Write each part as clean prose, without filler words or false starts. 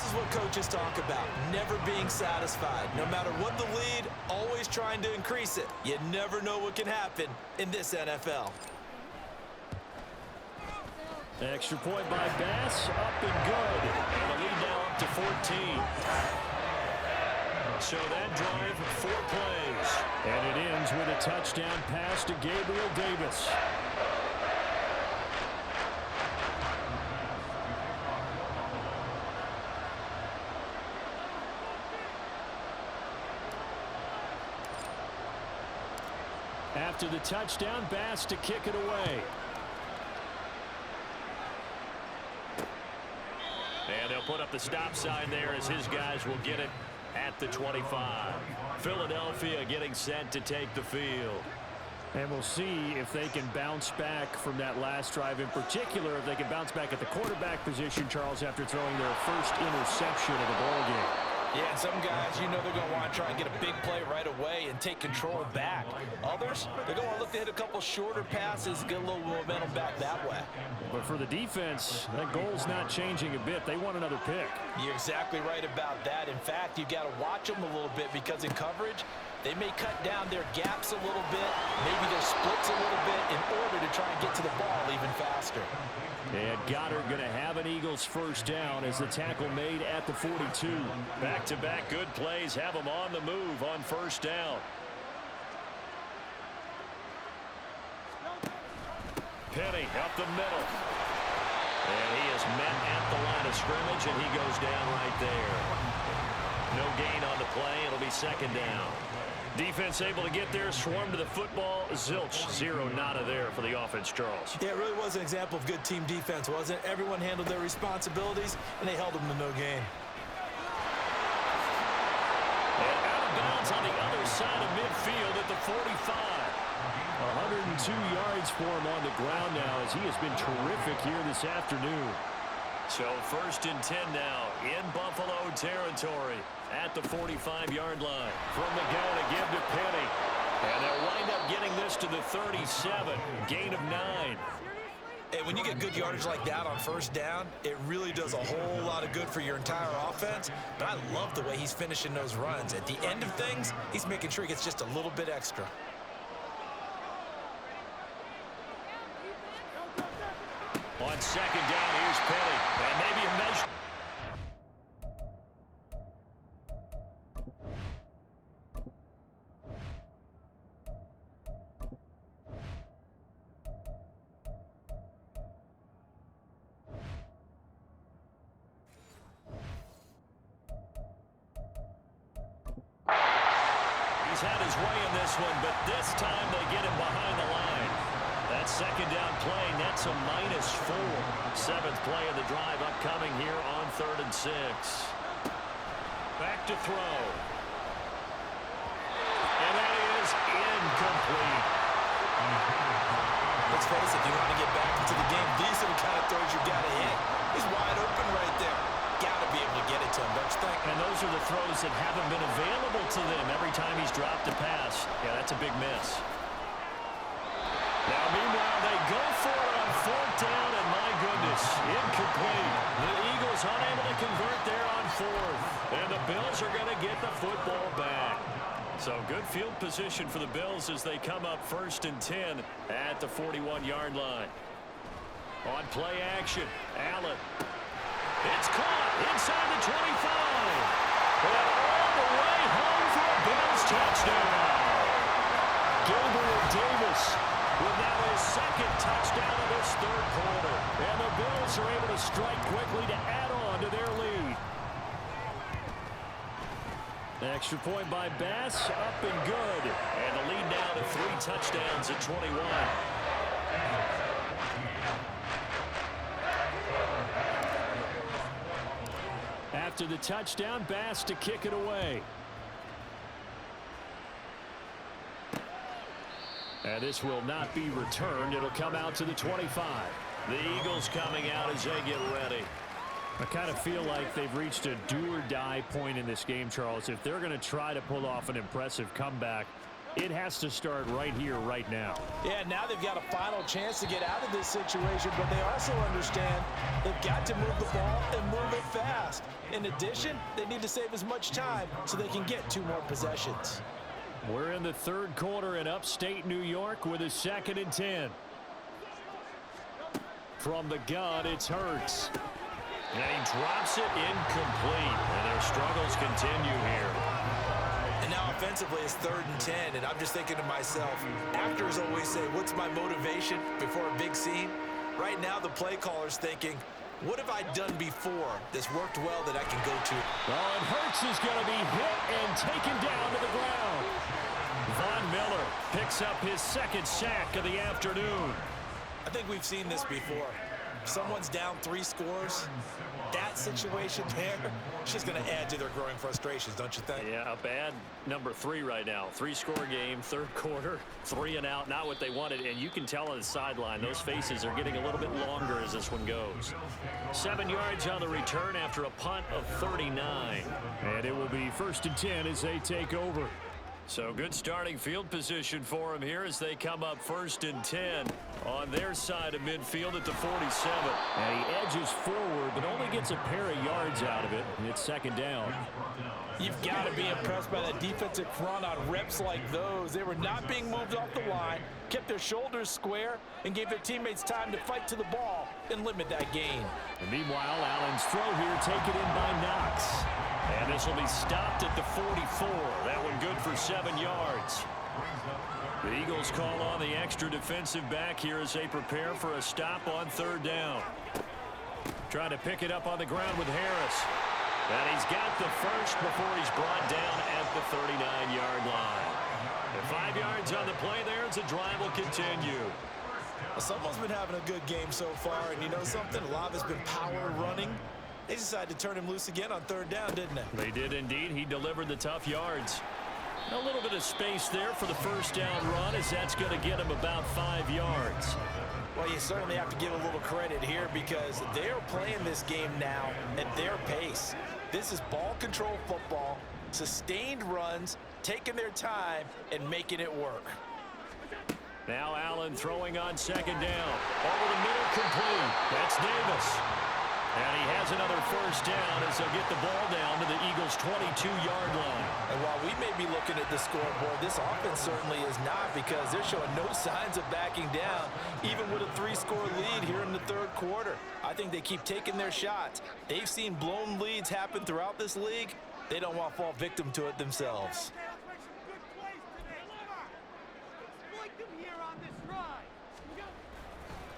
is what coaches talk about, never being satisfied. No matter what the lead, always trying to increase it. You never know what can happen in this NFL. Extra point by Bass, up and good. And the lead now up to 14. So that drive, 4 plays. And it ends with a touchdown pass to Gabriel Davis. After the touchdown, Bass to kick it away. And they'll put up the stop sign there as his guys will get it at the 25. Philadelphia getting set to take the field. And we'll see if they can bounce back from that last drive, in particular, if they can bounce back at the quarterback position, Charles, after throwing their first interception of the ballgame. Yeah, and some guys, you know they're going to want to try and get a big play right away and take control back. Others, they're going to want to look to hit a couple shorter passes, get a little momentum back that way. But for the defense, that goal's not changing a bit. They want another pick. You're exactly right about that. In fact, you've got to watch them a little bit because in coverage, they may cut down their gaps a little bit, maybe their splits a little bit in order to try and get to the ball even faster. And Goddard going to have an Eagles first down as the tackle made at the 42. Back-to-back good plays have them on the move on first down. Penny up the middle. And he is met at the line of scrimmage, and he goes down right there. No gain on the play. It'll be second down. Defense able to get there, swarm to the football. Zilch, 0 nada there for the offense, Charles. Yeah, it really was an example of good team defense, wasn't it? Everyone handled their responsibilities, and they held them to no gain. And out of bounds on the other side of midfield at the 45. 102 yards for him on the ground now as he has been terrific here this afternoon. So first and 10 now in Buffalo territory at the 45-yard line. From the go to give to Penny. And they'll wind up getting this to the 37. Gain of 9. And when you get good yardage like that on first down, it really does a whole lot of good for your entire offense. But I love the way he's finishing those runs. At the end of things, he's making sure he gets just a little bit extra. On second down, here's Penny. And maybe a measure. He's had his way in this one, but this time they get him behind the line. That second down play nets a -4. 7th play of the drive upcoming here on 3rd and 6. Back to throw. And that is incomplete. Let's face it, if you want to get back into the game, these are the kind of throws you got to hit. He's wide open right there. Got to be able to get it to him, don't you think? And those are the throws that haven't been available to them every time he's dropped a pass. Yeah, that's a big miss. Now, meanwhile, they go for it on 4th down, and my goodness, incomplete. The Eagles unable to convert there on 4th. And the Bills are going to get the football back. So good field position for the Bills as they come up 1st and 10 at the 41-yard line. On play action, Allen. It's caught inside the 25. And all the way home for a Bills touchdown. Gabriel Davis with now his 2nd touchdown of this 3rd quarter. And the Bills are able to strike quickly to add on to their lead. Extra point by Bass, up and good. And the lead now to 3 touchdowns at 21. After the touchdown, Bass to kick it away. And this will not be returned. It'll come out to the 25. The Eagles coming out as they get ready. I kind of feel like they've reached a do-or-die point in this game, Charles. If they're going to try to pull off an impressive comeback, it has to start right here, right now. Yeah, now they've got a final chance to get out of this situation, but they also understand they've got to move the ball and move it fast. fast. In addition, they need to save as much time so they can get 2 more possessions. We're in the third quarter in upstate New York with a 2nd and 10. From the gun, it's Hurts. And he drops it incomplete. And their struggles continue here. And now offensively it's 3rd and 10, and I'm just thinking to myself, actors always say, what's my motivation before a big scene? Right now the play caller's thinking, what have I done before that's worked well that I can go to? Oh, and Hurts is going to be hit and taken down to the ground. Von Miller picks up his 2nd sack of the afternoon. I think we've seen this before. Someone's down 3 scores. That situation there, it's just going to add to their growing frustrations, don't you think? Yeah, a bad number 3 right now. 3-score game, 3rd quarter, 3 and out, not what they wanted. And you can tell on the sideline, those faces are getting a little bit longer as this one goes. 7 yards on the return after a punt of 39. And it will be 1st and 10 as they take over. So good starting field position for them here as they come up 1st and 10 on their side of midfield at the 47. And he edges forward but only gets a pair of yards out of it. And it's 2nd down. You've got to be impressed by that defensive front on reps like those. They were not being moved off the line, kept their shoulders square, and gave their teammates time to fight to the ball and limit that gain. And meanwhile, Allen's throw here taken in by Knox. And this will be stopped at the 44. That one good for 7 yards. The Eagles call on the extra defensive back here as they prepare for a stop on 3rd down. Trying to pick it up on the ground with Harris. And he's got the first before he's brought down at the 39-yard line. And 5 yards on the play there as the drive will continue. Someone's been having a good game so far, and you know something? A lot of it's been power running. They decided to turn him loose again on 3rd down, didn't they? They did indeed. He delivered the tough yards. A little bit of space there for the 1st down run as that's going to get him about 5 yards. Well, you certainly have to give a little credit here because they're playing this game now at their pace. This is ball control football, sustained runs, taking their time, and making it work. Now Allen throwing on 2nd down. Over the middle, complete. That's Davis. And he has another 1st down as they'll get the ball down to the Eagles' 22-yard line. And while we may be looking at the scoreboard, this offense certainly is not because they're showing no signs of backing down, even with a 3-score lead here in the 3rd quarter. I think they keep taking their shots. They've seen blown leads happen throughout this league. They don't want to fall victim to it themselves.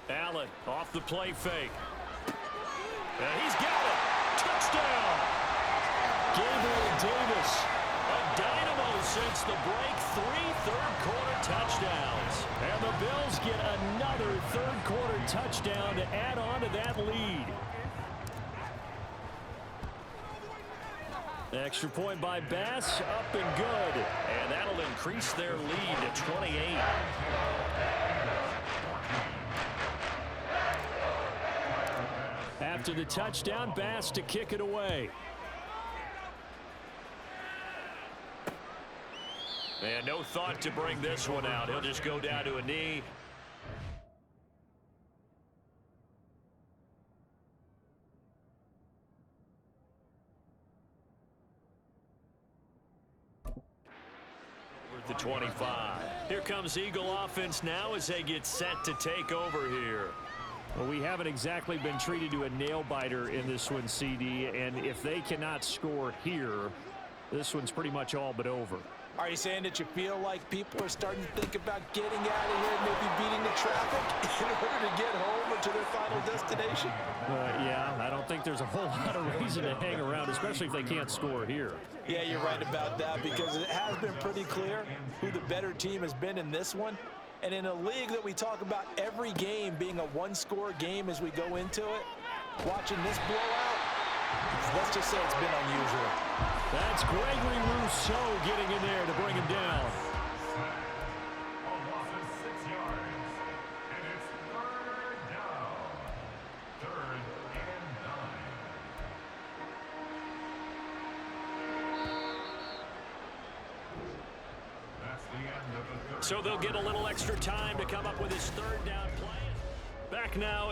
Allen off the play fake. And he's got it. Touchdown. Gabriel Davis, a dynamo since the break. 3 third-quarter touchdowns. And the Bills get another third-quarter touchdown to add on to that lead. Extra point by Bass, up and good. And that'll increase their lead to 28. After the touchdown, Bass to kick it away. And no thought to bring this one out. He'll just go down to a knee. The 25. Here comes Eagle offense now as they get set to take over here. Well, we haven't exactly been treated to a nail-biter in this one, CD, and if they cannot score here, this one's pretty much all but over. Are you saying that you feel like people are starting to think about getting out of here and maybe beating the traffic in order to get home or to their final destination? Yeah, I don't think there's a whole lot of reason to hang around, especially if they can't score here. Yeah, you're right about that because it has been pretty clear who the better team has been in this one. And in a league that we talk about every game being a one-score game as we go into it, watching this blowout, let's just say it's been unusual. That's Gregory Rousseau getting in there to bring him down. So they'll get a little extra time to come up with his 3rd down play. Back now.